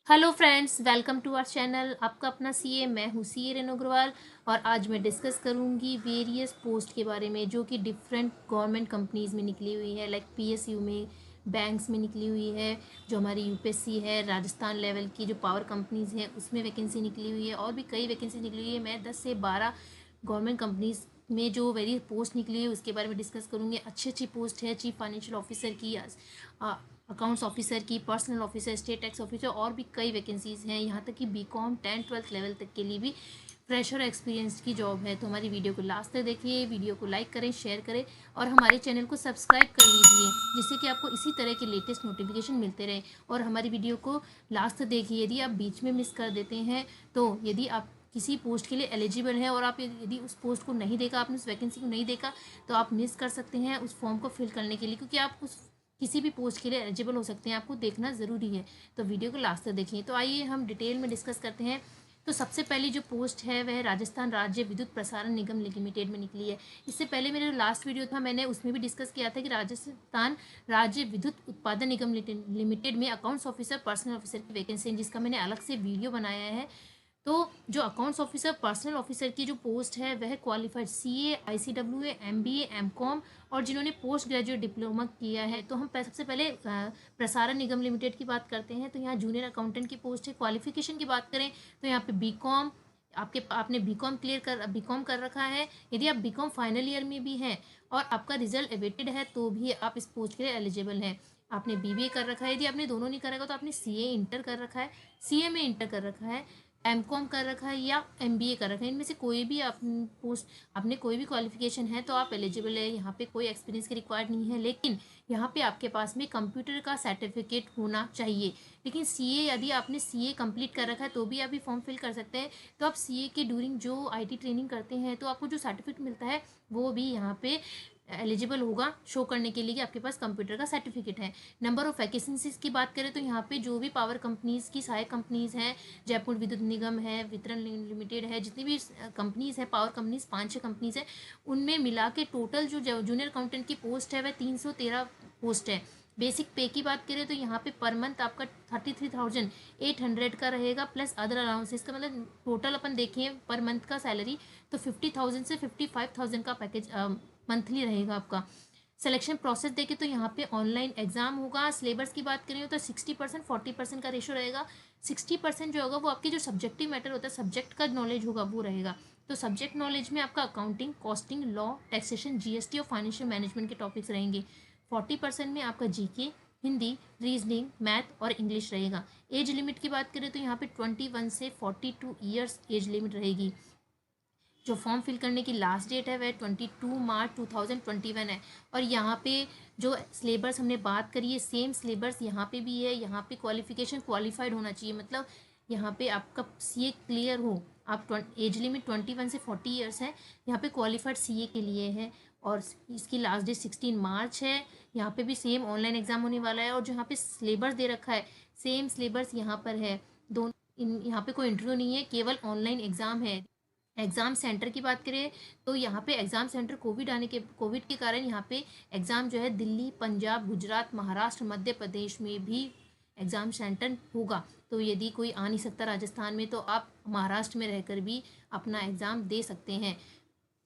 Hello friends, welcome to our channel. आपका अपना CA, मैं हूँ सीए रेणु अग्रवाल। और आज मैं डिस्कस करूँगी वेरियस पोस्ट के बारे में जो कि डिफरेंट गवर्नमेंट कंपनीज़ में निकली हुई है, लाइक पीएसयू में, बैंक्स में निकली हुई है, जो हमारी यूपीएससी है, राजस्थान लेवल की जो पावर कंपनीज़ हैं उसमें वैकेंसी निकली हुई है, और भी कई वैकेंसी निकली हुई है। मैं 10 से 12 गवर्नमेंट कंपनीज़ में जो वेरियस पोस्ट निकली है उसके बारे में डिस्कस करूँगी। अच्छी अच्छी पोस्ट है, चीफ फाइनेंशियल ऑफिसर की, अकाउंट्स ऑफिसर की, personal officer, state tax officer, और भी कई वैकेंसीज हैं। यहाँ तक कि बीकॉम 10-12 लेवल तक के लिए भी फ्रेशर एक्सपीरियंस की जॉब है। तो हमारी वीडियो को लास्ट तक देखिए, वीडियो को लाइक करें, शेयर करें और हमारे चैनल को सब्सक्राइब कर लीजिए, जिससे कि आपको इसी तरह के लेटेस्ट नोटिफिकेशन मिलते रहें। और हमारी वीडियो को लास्ट तक देखिए। यदि आप बीच में मिस कर देते हैं, तो यदि आप किसी पोस्ट के लिए एलिजिबल है और आप यदि उस पोस्ट को नहीं देखा, आपने उस वैकेंसी को नहीं देखा, तो आप मिस कर सकते हैं उस फॉर्म को फिल करने के लिए, क्योंकि आप उस किसी भी पोस्ट के लिए एलिजिबल हो सकते हैं। आपको देखना ज़रूरी है, तो वीडियो को लास्ट तक देखिए। तो आइए हम डिटेल में डिस्कस करते हैं। तो सबसे पहली जो पोस्ट है वह राजस्थान राज्य विद्युत प्रसारण निगम लिमिटेड में निकली है। इससे पहले मेरा जो लास्ट वीडियो था मैंने उसमें भी डिस्कस किया था कि राजस्थान राज्य विद्युत उत्पादन निगम लिमिटेड में अकाउंट्स ऑफिसर, पर्सनल ऑफिसर की वैकेंसी है, जिसका मैंने अलग से वीडियो बनाया है। तो जो अकाउंट्स ऑफिसर, पर्सनल ऑफिसर की जो पोस्ट है वह qualified CA, ICWA, MBA, MCom और जिन्होंने पोस्ट ग्रेजुएट डिप्लोमा किया है। तो हम सबसे पहले प्रसारण निगम लिमिटेड की बात करते हैं। तो यहाँ जूनियर अकाउंटेंट की पोस्ट है। क्वालिफिकेशन की बात करें तो यहाँ पे बीकॉम, आपने बीकॉम कर रखा है। यदि आप बीकॉम फाइनल ईयर में भी हैं और आपका रिजल्ट अवेटेड है तो भी आप इस पोस्ट के लिए एलिजिबल हैं। आपने बीबीए कर रखा है, यदि आपने दोनों नहीं कर रखा तो आपने सीए इंटर कर रखा है, सीए में इंटर कर रखा है, एमकॉम कर रखा है या एमबीए कर रखा है, इनमें से कोई भी आप पोस्ट, आपने कोई भी क्वालिफिकेशन है तो आप एलिजिबल है। यहाँ पे कोई एक्सपीरियंस की रिक्वायर्ड नहीं है, लेकिन यहाँ पे आपके पास में कंप्यूटर का सर्टिफिकेट होना चाहिए। लेकिन सीए, यदि आपने सीए कंप्लीट कर रखा है तो भी आप ये फॉर्म फिल कर सकते हैं। तो आप सीए के ड्यूरिंग जो आईटी ट्रेनिंग करते हैं तो आपको जो सर्टिफिकेट मिलता है वो भी यहाँ पे एलिजिबल होगा शो करने के लिए कि आपके पास कंप्यूटर का सर्टिफिकेट है। नंबर ऑफ वैकेंसीज की बात करें तो यहाँ पे जो भी पावर कंपनीज़ की सहायक कंपनीज़ हैं, जयपुर विद्युत निगम है, वितरण लिमिटेड है, जितनी भी कंपनीज़ है, पावर कंपनीज़ 5-6 कंपनीज़ है, उनमें मिला के टोटल जो जूनियर अकाउंटेंट की पोस्ट है वह 313 पोस्ट है। बेसिक पे की बात करें तो यहाँ पे पर मंथ आपका 33,800 का रहेगा, प्लस अदर अलाउंसेस का, मतलब टोटल अपन देखें पर मंथ का सैलरी तो 50,000 से 55,000 का पैकेज मंथली रहेगा आपका। सिलेक्शन प्रोसेस देखें तो यहाँ पे ऑनलाइन एग्जाम होगा। सिलेबस की बात करें तो 60% 40% का रेशो रहेगा। 60% जो होगा वो आपके जो सब्जेक्टिव मैटर होता है, सब्जेक्ट का नॉलेज होगा वो रहेगा। तो सब्जेक्ट नॉलेज में आपका accounting, costing, law, taxation, GST और फाइनेंशियल मैनेजमेंट के टॉपिक्स रहेंगे। 40% में आपका जीके, हिंदी, रीजनिंग, मैथ और इंग्लिश रहेगा। एज लिमिट की बात करें तो यहाँ पे 21 से 42 ईयर्स एज लिमिट रहेगी। जो फॉर्म फिल करने की लास्ट डेट है वह 22 मार्च 2021 है। और यहाँ पे जो सिलेबस हमने बात करी है, सेम सिलेबस यहाँ पे भी है। यहाँ पे क्वालिफिकेशन क्वालिफाइड होना चाहिए, मतलब यहाँ पे आपका सीए क्लियर हो। आप एज लिमिट 21 से 40 ईयर्स है, यहाँ पे क्वालिफाइड सीए के लिए है। और इसकी लास्ट डेट 16 मार्च है। यहाँ पे भी सेम ऑनलाइन एग्जाम होने वाला है। और जो यहाँ पे सिलेबस दे रखा है सेम सिलेबस यहाँ पर है। दोनों यहाँ पे कोई इंटरव्यू नहीं है, केवल ऑनलाइन एग्जाम है। एग्ज़ाम सेंटर की बात करें तो यहाँ पे एग्ज़ाम सेंटर कोविड के कारण यहाँ पे एग्ज़ाम जो है दिल्ली, पंजाब, गुजरात, महाराष्ट्र, मध्य प्रदेश में भी एग्ज़ाम सेंटर होगा। तो यदि कोई आ नहीं सकता राजस्थान में तो आप महाराष्ट्र में रहकर भी अपना एग्ज़ाम दे सकते हैं।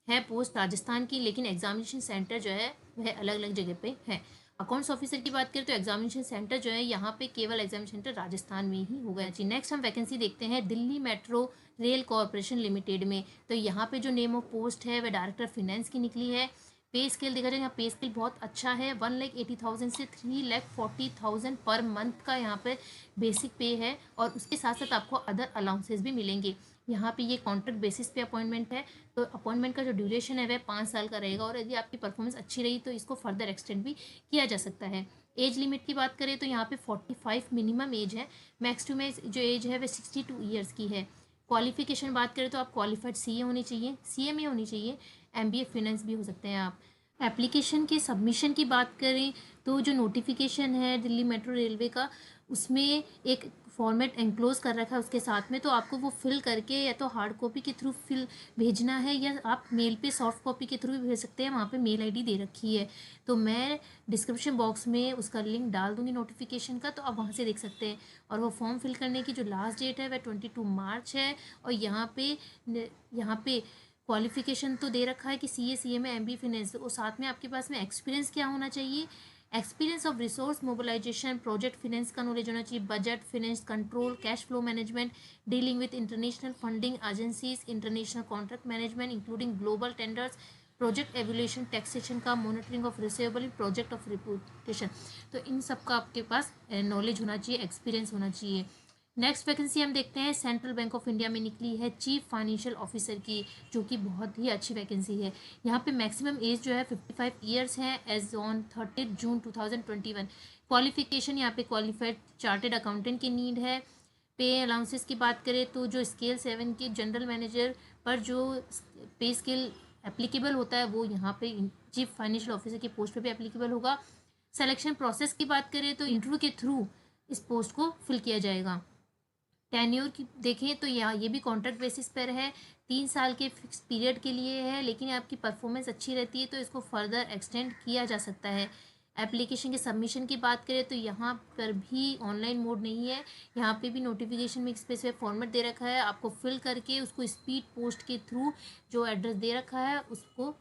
है पोस्ट राजस्थान की, लेकिन एग्जामिनेशन सेंटर जो है वह अलग अलग जगह पे है। अकाउंट्स ऑफिसर की बात करें तो एग्जामिनेशन सेंटर जो है यहाँ पे केवल एग्जामिनेशन सेंटर राजस्थान में ही होगा। जी, नेक्स्ट हम वैकेंसी देखते हैं Delhi metro rail corporation limited में। तो यहाँ पे जो नेम ऑफ पोस्ट है वह डायरेक्टर फिनेंस की निकली है। पे स्केल देखा जाए, यहाँ पे स्केल बहुत अच्छा है। 1,80,000 से 3,40,000 पर मंथ का यहाँ पे बेसिक पे है, और उसके साथ साथ आपको अदर अलाउंसेस भी मिलेंगे। यहाँ पे ये कॉन्ट्रैक्ट बेसिस पे अपॉइंटमेंट है। तो अपॉइंटमेंट का जो ड्यूरेशन है वह 5 साल का रहेगा, और यदि आपकी परफॉर्मेंस अच्छी रही तो इसको फर्दर एक्सटेंड भी किया जा सकता है। एज लिमिट की बात करें तो यहाँ पे 45 मिनिमम एज है। मैक्सिमम एज जो एज है वह 62 ईयर्स की है। क्वालिफिकेशन बात करें तो आप क्वालिफाइड सीए होनी चाहिए, सीए में होनी चाहिए, एमबीए फिनेंस भी हो सकते हैं आप। एप्लीकेशन के सबमिशन की बात करें तो जो नोटिफिकेशन है दिल्ली मेट्रो रेलवे का, उसमें एक फॉर्मेट एनक्लोज कर रखा है उसके साथ में, तो आपको वो फिल करके या तो हार्ड कॉपी के थ्रू फिल भेजना है, या आप मेल पे सॉफ्ट कॉपी के थ्रू भी भेज सकते हैं। वहाँ पे मेल आईडी दे रखी है, तो मैं डिस्क्रिप्शन बॉक्स में उसका लिंक डाल दूँगी नोटिफिकेशन का, तो आप वहाँ से देख सकते हैं। और वो फॉर्म फिल करने की जो लास्ट डेट है वह 22 मार्च है। और यहाँ पे क्वालिफिकेशन तो दे रखा है कि CA CMA MBA फिनेंस, और साथ में आपके पास में एक्सपीरियंस क्या होना चाहिए, experience of resource mobilisation, project finance का नॉलेज होना चाहिए, budget finance control, cash flow management, dealing with international funding agencies, international contract management including global tenders, project evaluation, taxation का, monitoring of receivable, project of reportation. तो इन सब का आपके पास knowledge होना चाहिए, एक्सपीरियंस होना चाहिए। नेक्स्ट वैकेंसी हम देखते हैं, सेंट्रल बैंक ऑफ इंडिया में निकली है चीफ फाइनेंशियल ऑफिसर की, जो कि बहुत ही अच्छी वैकेंसी है। यहाँ पे मैक्सिमम एज जो है 55 ईयर्स है एज ऑन 30 जून 2021। क्वालिफिकेशन यहाँ पे क्वालिफाइड चार्टेड अकाउंटेंट की नीड है। पे अलाउंसेस की बात करें तो जो स्केल 7 के जनरल मैनेजर पर जो पे स्केल एप्लीकेबल होता है वो यहाँ पे चीफ फाइनेंशियल ऑफिसर की पोस्ट पे भी एप्लीकेबल होगा। सिलेक्शन प्रोसेस की बात करें तो इंटरव्यू के थ्रू इस पोस्ट को फिल किया जाएगा। टेन्योर की देखें तो यहाँ ये भी कॉन्ट्रैक्ट बेसिस पर है, 3 साल के फिक्स पीरियड के लिए है, लेकिन आपकी परफॉर्मेंस अच्छी रहती है तो इसको फर्दर एक्सटेंड किया जा सकता है। एप्लीकेशन के सबमिशन की बात करें तो यहाँ पर भी ऑनलाइन मोड नहीं है, यहाँ पे भी नोटिफिकेशन में एक स्पेसिफिक फॉर्मेट दे रखा है, आपको फिल करके उसको स्पीड पोस्ट के थ्रू जो एड्रेस दे रखा है उसको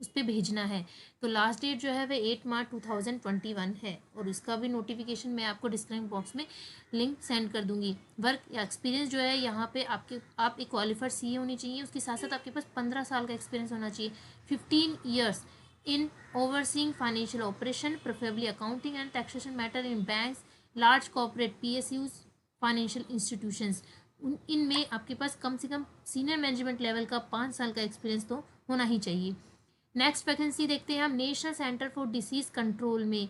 उस पर भेजना है। तो लास्ट डेट जो है वह 8 मार्च 2021 है, और इसका भी नोटिफिकेशन मैं आपको डिस्क्रिप्शन बॉक्स में लिंक सेंड कर दूंगी। वर्क या एक्सपीरियंस जो है यहाँ पे आप एक क्वालिफाइड CA होनी चाहिए, उसके साथ साथ आपके पास 15 साल का एक्सपीरियंस होना चाहिए, 15 years in overseeing financial operation, preferably accounting and taxation matter in banks, large corporate PSUs, financial institutions. इनमें आपके पास कम से कम सीनियर मैनेजमेंट लेवल का 5 साल का एक्सपीरियंस तो होना ही चाहिए। नेक्स्ट वैकेंसी देखते हैं हम, national centre for disease control में,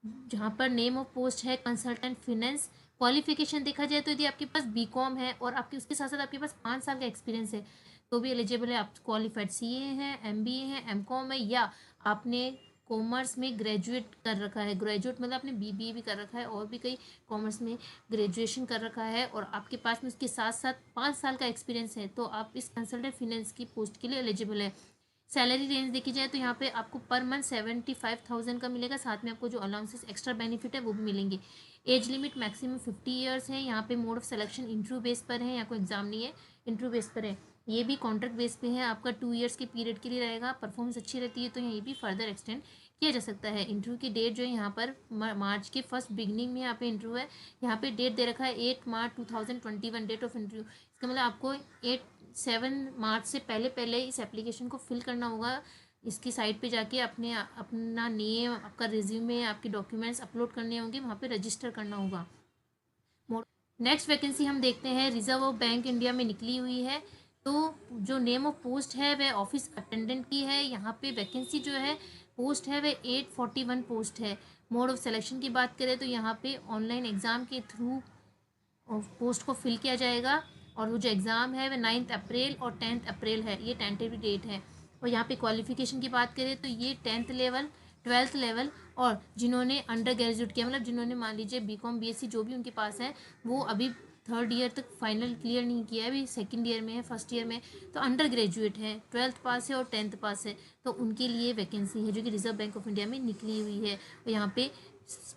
जहाँ पर नेम ऑफ पोस्ट है कंसल्टेंट फिनेंस। क्वालिफिकेशन देखा जाए तो यदि आपके पास BCom है और आपके उसके साथ साथ आपके पास 5 साल का एक्सपीरियंस है तो भी एलिजिबल है। आप क्वालिफाइड CA हैं, MBA है, MCom है, या आपने कॉमर्स में ग्रेजुएट कर रखा है, ग्रेजुएट मतलब आपने BBA भी कर रखा है, और भी कई कॉमर्स में ग्रेजुएशन कर रखा है, और आपके पास में उसके साथ साथ 5 साल का एक्सपीरियंस है, तो आप इस कंसल्टेंट फिनेंस की पोस्ट के लिए एलिजिबल है। सैलरी रेंज देखी जाए तो यहाँ पे आपको पर मंथ 75,000 का मिलेगा, साथ में आपको जो अलाउंसेस एक्स्ट्रा बेनिफिट है वो भी मिलेंगे। एज लिमिट मैक्सिमम 50 ईयर्स है। यहाँ पे mode of selection interview base पर है, यहाँ कोई एग्जाम नहीं है, इंटरव्यू बेस पर है। ये भी कॉन्ट्रैक्ट बेस पे है, आपका 2 ईयर्स के पीरियड के लिए रहेगा। परफॉर्मेंस अच्छी रहती है तो ये भी फर्दर एक्सटेंड किया जा सकता है। इंटरव्यू की डेट जो है यहाँ पर मार्च के फर्स्ट बिगनिंग में यहाँ पे इंटरव्यू है। यहाँ पे डेट दे रखा है 8 मार्च 2021 डेट ऑफ इंटरव्यू। इसका मतलब आपको 7 मार्च से पहले पहले इस एप्लीकेशन को फिल करना होगा। इसकी साइट पे जाके अपना नेम, आपका रिज्यूमे, आपके डॉक्यूमेंट्स अपलोड करने होंगे, वहाँ पे रजिस्टर करना होगा। नेक्स्ट वैकेंसी हम देखते हैं, रिजर्व ऑफ बैंक इंडिया में निकली हुई है। तो जो नेम ऑफ पोस्ट है वह ऑफिस अटेंडेंट की है। यहाँ पे वैकेंसी जो है पोस्ट है वह 841 पोस्ट है। मोड ऑफ सिलेक्शन की बात करें तो यहाँ पे ऑनलाइन एग्ज़ाम के थ्रू पोस्ट को फिल किया जाएगा, और वो जो एग्ज़ाम है वह 9 अप्रैल और 10 अप्रैल है, ये टेंटेटिव डेट है। और यहाँ पे क्वालिफिकेशन की बात करें तो ये 10th लेवल, 12th लेवल, और जिन्होंने अंडर ग्रेजुएट किया, मतलब जिन्होंने मान लीजिए BCom BSc जो भी उनके पास है, वो अभी 3rd ईयर तक फाइनल क्लियर नहीं किया है, अभी 2nd ईयर में है, 1st ईयर में, तो अंडर ग्रेजुएट है, 12th पास है और 10th पास है, तो उनके लिए वैकेंसी है जो कि रिजर्व बैंक ऑफ इंडिया में निकली हुई है। और यहाँ पे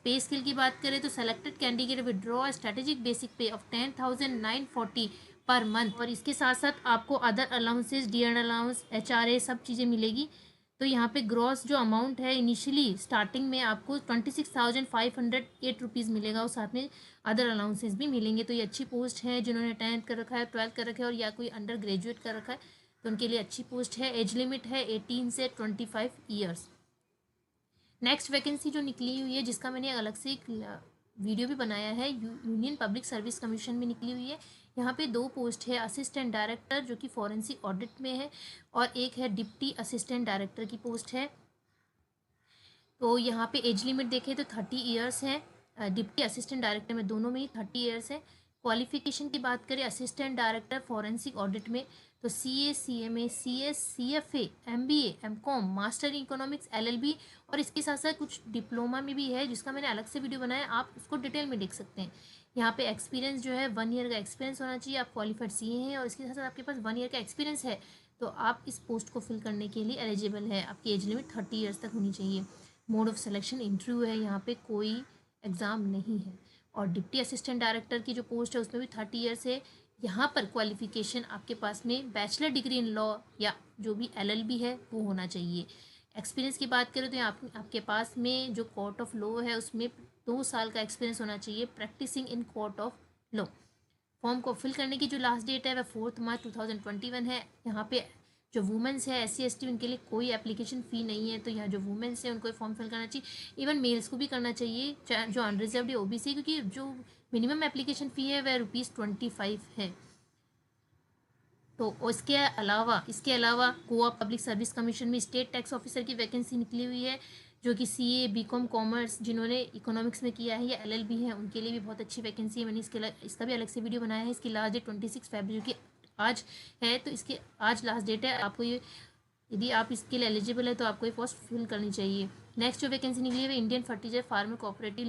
पे स्केल की बात करें तो selected candidate withdraw strategic basic पे ऑफ 10,940 पर मंथ, और इसके साथ साथ आपको other allowances, DN allowance, HRA सब चीज़ें मिलेगी। तो यहाँ पे ग्रॉस जो अमाउंट है इनिशियली स्टार्टिंग में आपको 26,508 रुपीज़ मिलेगा, और साथ में अदर अलाउंसेस भी मिलेंगे। तो ये अच्छी पोस्ट है, जिन्होंने 10th कर रखा है, 12th कर रखा है, और या कोई अंडर ग्रेजुएट कर रखा है तो उनके लिए अच्छी पोस्ट है। एज लिमिट है 18 से 25 ईयर्स। नेक्स्ट वैकेंसी जो निकली हुई है, जिसका मैंने अलग से एक वीडियो भी बनाया है, यूनियन पब्लिक सर्विस कमीशन में निकली हुई है। यहाँ पे 2 पोस्ट है, असिस्टेंट डायरेक्टर जो कि फॉरेंसिक ऑडिट में है, और एक है डिप्टी असिस्टेंट डायरेक्टर की पोस्ट है। तो यहाँ पे एज लिमिट देखें तो 30 ईयर्स है, डिप्टी असिस्टेंट डायरेक्टर में दोनों में ही 30 ईयर्स है। क्वालिफिकेशन की बात करें असिस्टेंट डायरेक्टर फॉरेंसिक ऑडिट में तो CA, CMA, CS, CFA, MBA, MCOM, master in economics, LLB और इसके साथ साथ कुछ डिप्लोमा में भी है जिसका मैंने अलग से वीडियो बनाया, आप उसको डिटेल में देख सकते हैं। यहाँ पे एक्सपीरियंस जो है 1 ईयर का एक्सपीरियंस होना चाहिए, आप क्वालिफाइड CA हैं और इसके साथ साथ आपके पास 1 ईयर का एक्सपीरियंस है तो आप इस पोस्ट को फिल करने के लिए एलिजिबल है। आपकी एज लिमिट 30 ईयर्स तक होनी चाहिए। मोड ऑफ सिलेक्शन इंटरव्यू है, यहाँ पे कोई एग्ज़ाम नहीं है। और डिप्टी असिस्टेंट डायरेक्टर की जो पोस्ट है उसमें भी 30 ईयर्स है। यहाँ पर क्वालिफिकेशन आपके पास में बैचलर डिग्री इन लॉ या जो भी LLB है वो होना चाहिए। एक्सपीरियंस की बात करें तो आपके पास में जो कोर्ट ऑफ लॉ है उसमें 2 साल का एक्सपीरियंस होना चाहिए practicing in court of law. Form को फिल करने की जो लास्ट डेट है वह 4 मार्च 2021 है। यहाँ पे जो वुमेंस है SC ST उनके लिए कोई एप्लीकेशन फ़ी नहीं है, तो यहाँ जो वुमेंस है उनको फॉर्म फिल करना चाहिए। इवन मेल्स को भी करना चाहिए जो अनरिजर्व्ड या OBC, क्योंकि जो मिनिमम एप्लीकेशन फ़ी है वह ₹25 है। तो इसके अलावा गोवा पब्लिक सर्विस कमीशन में स्टेट टैक्स ऑफिसर की वैकेंसी निकली हुई है, जो कि CA, BCom कॉमर्स जिन्होंने इकोनॉमिक्स में किया है या LLB है उनके लिए भी बहुत अच्छी वैकेंसी है। मैंने इसका भी अलग से वीडियो बनाया है। इसकी लास्ट डेट 26 फरवरी की आज है, तो इसके आज लास्ट डेट है। आपको ये यदि आप इसके लिए एलिजिबल है तो आपको ये पोस्ट फिल करनी चाहिए। नेक्स्ट जो वैकेंसी निकली हुई है Indian fertiliser farmer cooperative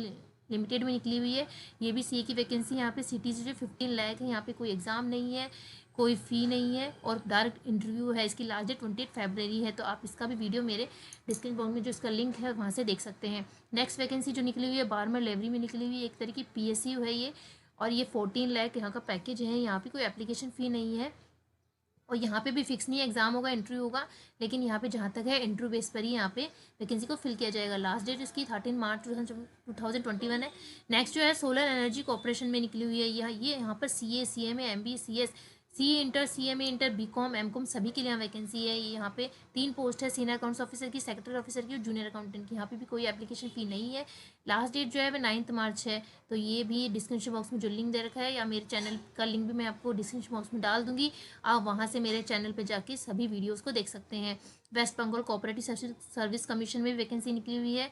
limited में निकली हुई है। ये भी CA की वैकेंसी। यहाँ पे सिटीज जो 15 लाख है। यहाँ पे कोई एग्ज़ाम नहीं है, कोई फ़ी नहीं है और डायरेक्ट इंटरव्यू है। इसकी लास्ट डेट 28 फरवरी है, तो आप इसका भी वीडियो मेरे डिस्क्रिप्शन बॉक्स में जो इसका लिंक है वहाँ से देख सकते हैं। नेक्स्ट वैकेंसी जो निकली हुई है बार्मर लेवरी में निकली हुई है, एक तरह की PSU है ये, और ये 14 लाख यहाँ का पैकेज है। यहाँ पे कोई एप्लीकेशन फ़ी नहीं है और यहाँ पे भी फिक्स नहीं है एग्ज़ाम होगा इंटरव्यू होगा, लेकिन यहाँ पे जहाँ तक है इंटरव्यू बेस पर ही यहाँ पे वैकेंसी को फिल किया जाएगा। लास्ट डेट इसकी 13 मार्च 2021 है। नेक्स्ट जो है सोलर एनर्जी कॉर्पोरेशन में निकली हुई है। ये यहाँ पर CA, CMA, MBA, CS, CA inter, CMA inter, BCom, MCom सभी के लिए यहाँ वैकेंसी है। ये यहाँ पे 3 पोस्ट है, सीनियर अकाउंट्स ऑफिसर की, सेक्रेटरी ऑफिसर की और जूनियर अकाउंटेंट की। यहाँ पे भी कोई एप्लीकेशन फ़ी नहीं है। लास्ट डेट जो है वह 9 मार्च है। तो ये भी डिस्क्रिप्शन बॉक्स में जो लिंक दे रखा है या मेरे चैनल का लिंक भी मैं आपको डिस्क्रिप्शन बॉक्स में डाल दूँगी, आप वहाँ से मेरे चैनल पर जाके सभी वीडियोज़ को देख सकते हैं। West Bengal cooperative service commission में भी वैकेंसी निकली हुई है।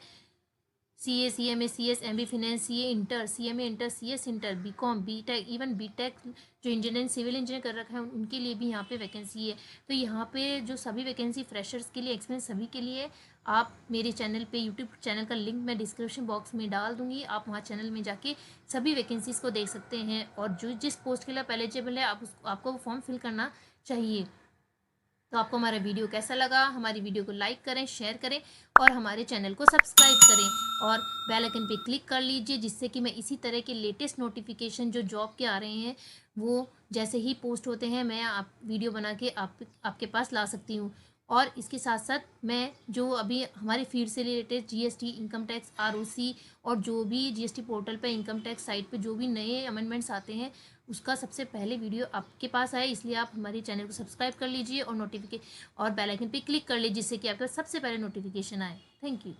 CA, CMA, CS, MBA finance, CA inter, CMA inter, CS inter, BCom, BTech, even BTech जो इंजीनियरिंग सिविल इंजीनियर कर रखा है उनके लिए भी यहाँ पे वैकेंसी है। तो यहाँ पे जो सभी वैकेंसी फ्रेशर्स के लिए, एक्सपीरियंस सभी के लिए, आप मेरे चैनल पे यूट्यूब चैनल का लिंक मैं डिस्क्रिप्शन बॉक्स में डाल दूँगी, आप वहाँ चैनल में जाके सभी वैकेंसीज़ को देख सकते हैं और जो जिस पोस्ट के लिए आप एलिजिबल है आपको वो फॉर्म फिल करना चाहिए। तो आपको हमारा वीडियो कैसा लगा? हमारी वीडियो को लाइक करें, शेयर करें और हमारे चैनल को सब्सक्राइब करें और बेल आइकन पे क्लिक कर लीजिए, जिससे कि मैं इसी तरह के लेटेस्ट नोटिफिकेशन जो जॉब के आ रहे हैं वो जैसे ही पोस्ट होते हैं मैं वीडियो बना के आपके पास ला सकती हूँ। और इसके साथ साथ मैं जो अभी हमारे फील्ड से related GST, income tax, ROC और जो भी GST पोर्टल पे, इनकम टैक्स साइट पे जो भी नए अमेंडमेंट्स आते हैं उसका सबसे पहले वीडियो आपके पास आए, इसलिए आप हमारे चैनल को सब्सक्राइब कर लीजिए और बेल आइकन पे क्लिक कर लीजिए, जिससे कि आपके सबसे पहले नोटिफिकेशन आए। Thank you.